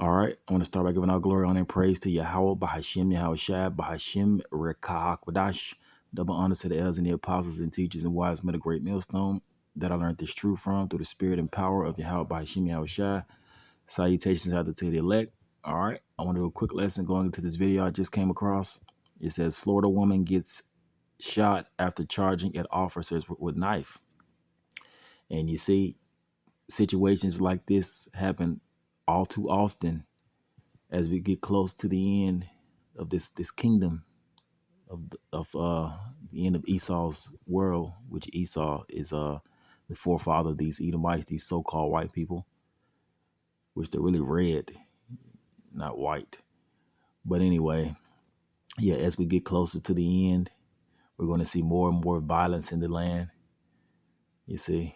All right, I want to start by giving all glory, honor, and praise to Yahweh, Bahashim, Yahushua, Bahashim, Rekahakwadash. Double honor to the elders and the apostles and teachers and wise men of great millstone that I learned this truth from through the spirit and power of Yahweh, Bahashim, Yahushua. Salutations out to the elect. All right, I want to do a quick lesson going into this video I just came across. It says Florida woman gets shot after charging at officers with knife. And you see, situations like this happen all too often as we get close to the end of this kingdom of the end of Esau's world, which Esau is the forefather of these Edomites, these so-called white people, which they're really red, not white. But anyway, yeah, as we get closer to the end, we're going to see more and more violence in the land. You see,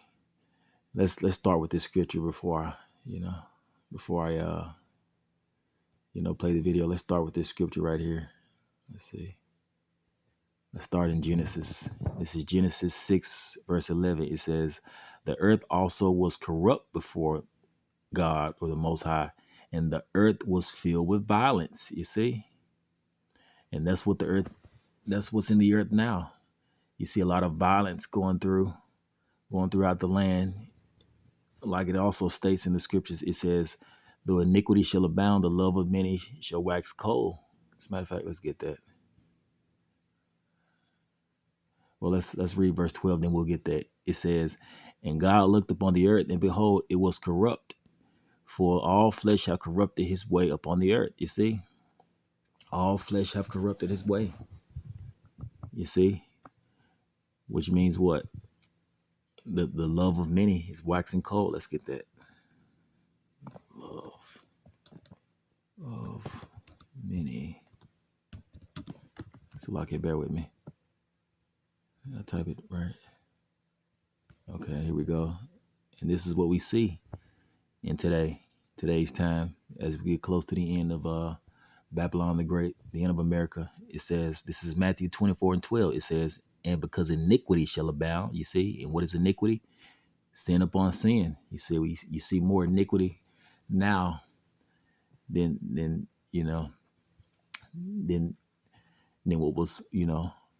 let's start with this scripture before I play the video. Let's start with this scripture right here. Let's see. Let's start in Genesis. This is Genesis 6, verse 11. It says, the earth also was corrupt before God, or the Most High, and the earth was filled with violence. You see? And that's what's in the earth now. You see a lot of violence going throughout the land. Like it also states in the scriptures, it says, though iniquity shall abound, the love of many shall wax cold. As a matter of fact, let's get that. Well, let's read verse 12, then we'll get that. It says, and God looked upon the earth, and behold, it was corrupt, for all flesh have corrupted his way upon the earth. You see? All flesh have corrupted his way. You see? Which means what? The love of many is waxing cold. Let's get that. Love of many. So like it, bear with me. I'll type it right. Okay, here we go. And this is what we see in today's time, as we get close to the end of Babylon the Great, the end of America. It says, this is Matthew 24:12. It says, and because iniquity shall abound, you see, and what is iniquity? Sin upon sin. You see, you see more iniquity now than what was,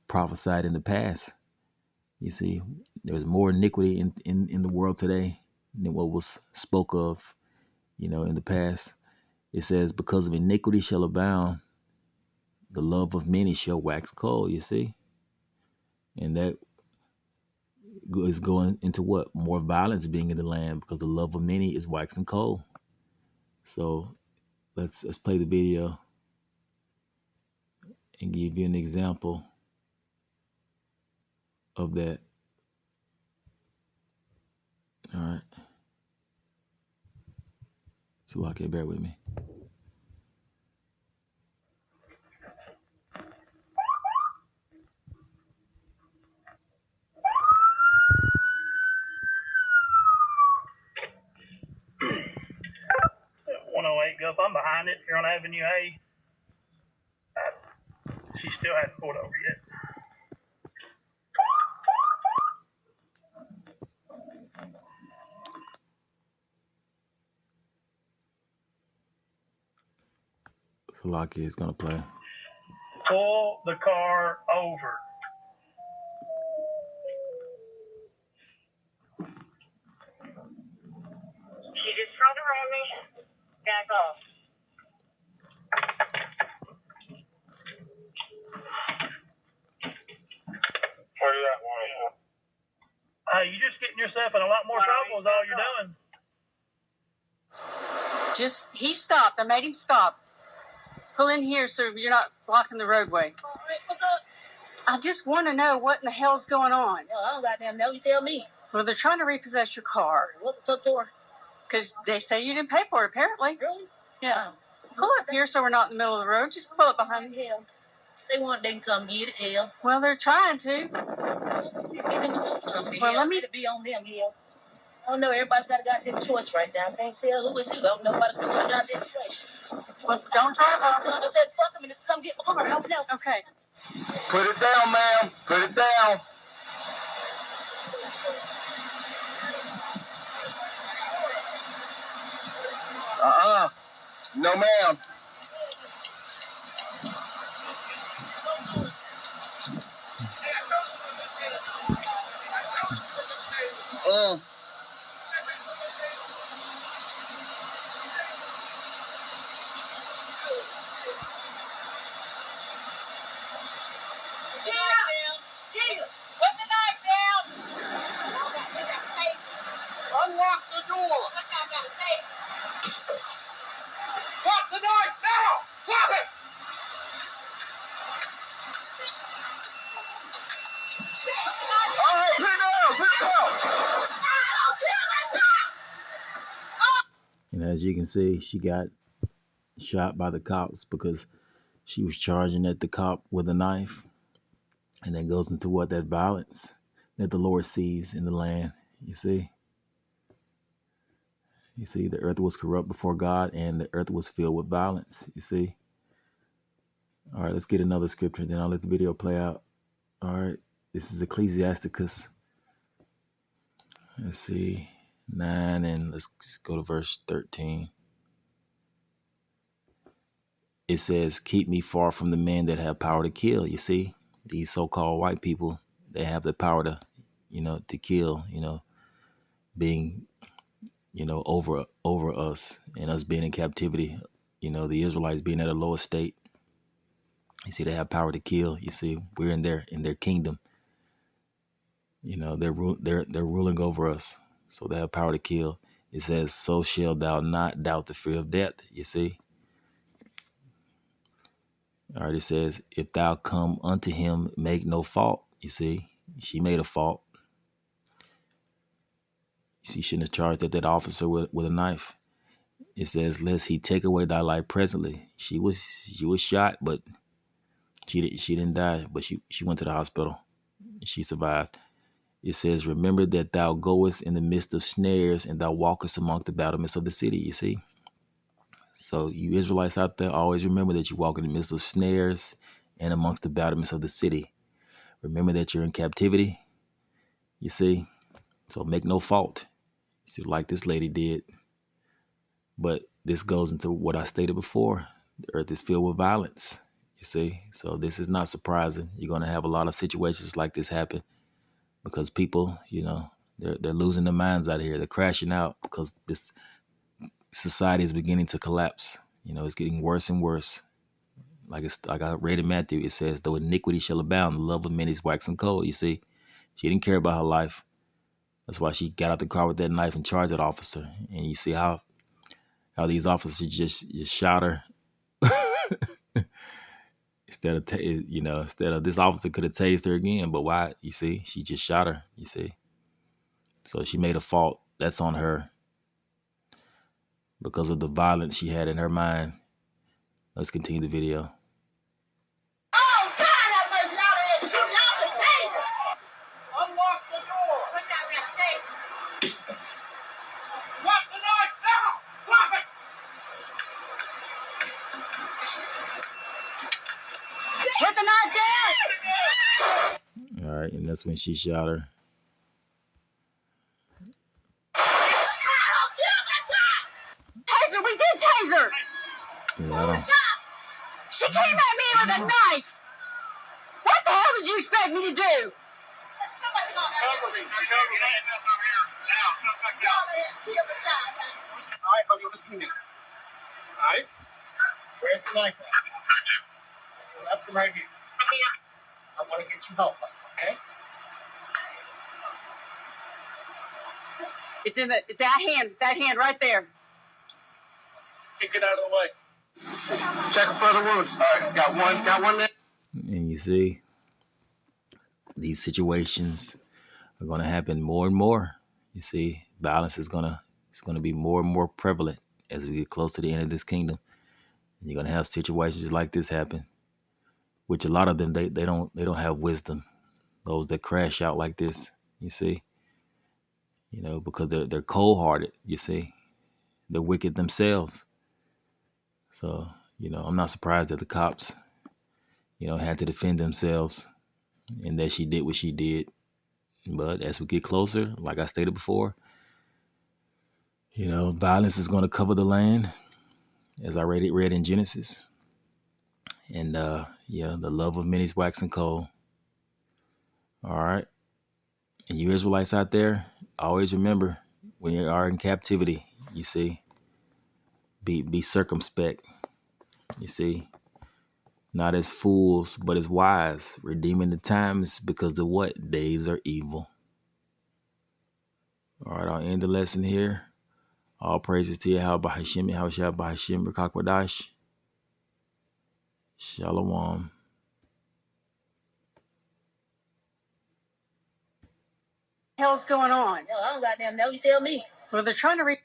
prophesied in the past. You see, there's more iniquity in the world today than what was spoke of, in the past. It says, because of iniquity shall abound, the love of many shall wax cold, you see? And that is going into what? More violence being in the land, because the love of many is waxing cold. So let's play the video and give you an example of that. All right. So okay, bear with me. Gup, I'm behind it here on Avenue A. She still hasn't pulled over yet. So Lockie is gonna play. Pull the car over. She just tried to run me. Back off. Where you at, Warren? Hey, you just getting yourself in a lot more trouble is all you're doing. He stopped. I made him stop. Pull in here so you're not blocking the roadway. All right, what's up? I just want to know what in the hell's going on. Yo, I don't goddamn know. You tell me. Well, they're trying to repossess your car. What's up to her? Because they say you didn't pay for it, apparently. Really? Yeah. Pull up here so we're not in the middle of the road. Just pull up behind me. Hell. They want they can come get it, hell. Well, they're trying to. Well, let me be on them, hell. I don't know. Everybody's got a goddamn choice right now. I can't tell who is who. Don't nobody come to a goddamn place. Well, don't try about So like I said, fuck them and just come get my car. I don't know. Okay. Put it down, ma'am. Put it down. No, ma'am. Put the knife down. Unlock the door. Drop the knife now. Drop it. All right, put it down. Put it down. And as you can see, she got shot by the cops because she was charging at the cop with a knife. And that goes into what? That violence that the Lord sees in the land. You see? You see, the earth was corrupt before God and the earth was filled with violence. You see? All right, let's get another scripture. Then I'll let the video play out. All right. This is Ecclesiasticus. Let's see. 9 and let's go to verse 13. It says, keep me far from the men that have power to kill. You see, these so-called white people, they have the power to, to kill, being, over us and us being in captivity, the Israelites being at a lower state. You see, they have power to kill. You see, we're in their kingdom. They're ruling over us. So they have power to kill. It says, so shall thou not doubt the fear of death. You see? All right, it says, if thou come unto him, make no fault. You see, she made a fault. She shouldn't have charged at that officer with a knife. It says, lest he take away thy life presently. She was shot, but she didn't die, but she went to the hospital. She survived. It says, remember that thou goest in the midst of snares and thou walkest among the battlements of the city. You see? So you Israelites out there, always remember that you walk in the midst of snares and amongst the battlements of the city. Remember that you're in captivity. You see? So make no fault. You see, like this lady did. But this goes into what I stated before. The earth is filled with violence. You see? So this is not surprising. You're going to have a lot of situations like this happen because people, they're losing their minds out here. They're crashing out because this society is beginning to collapse. It's getting worse and worse. Like I read in Matthew, it says, though iniquity shall abound, the love of many is waxing cold. You see, she didn't care about her life. That's why she got out the car with that knife and charged that officer. And you see how these officers just shot her. instead of this officer could have tased her again. But why? You see, she just shot her. You see, so she made a fault. That's on her. Because of the violence she had in her mind. Let's continue the video. Oh, God, that was louder than two louder taser. Unlock the door. Put that taser. Drop the knife now. Drop it. Put the knife down. All right, and that's when she shot her. Taser, we did taser. Yeah, She came at me with a knife. What the hell did you expect me to do? Cover me. Cover me. All right, buddy, listen to me. All right. Where's the knife at? I left him right here. I want to get you help, okay? It's in that hand right there. Get out of the way. Check for the wounds. All right, got one there. and you see, these situations are going to happen more and more. You see, violence is gonna be more and more prevalent as we get close to the end of this kingdom. You're gonna have situations like this happen, which a lot of them they don't have wisdom. Those that crash out like this, you see, because they're cold-hearted. You see, they're wicked themselves. So I'm not surprised that the cops, had to defend themselves, and that she did what she did. But as we get closer, like I stated before, violence is going to cover the land. as I read in Genesis. And yeah, the love of many is waxing cold. All right. And you Israelites out there, always remember when you are in captivity, you see, be circumspect. You see, not as fools, but as wise, redeeming the times because the what? Days are evil. All right, I'll end the lesson here. All praises to Yahweh Hashem, Yahweh Shah Bahashim, Rakakwadash. Shalom. Hell's going on? Hell, I don't goddamn know. You tell me. Well, they're trying to reach.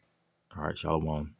All right, Shalom.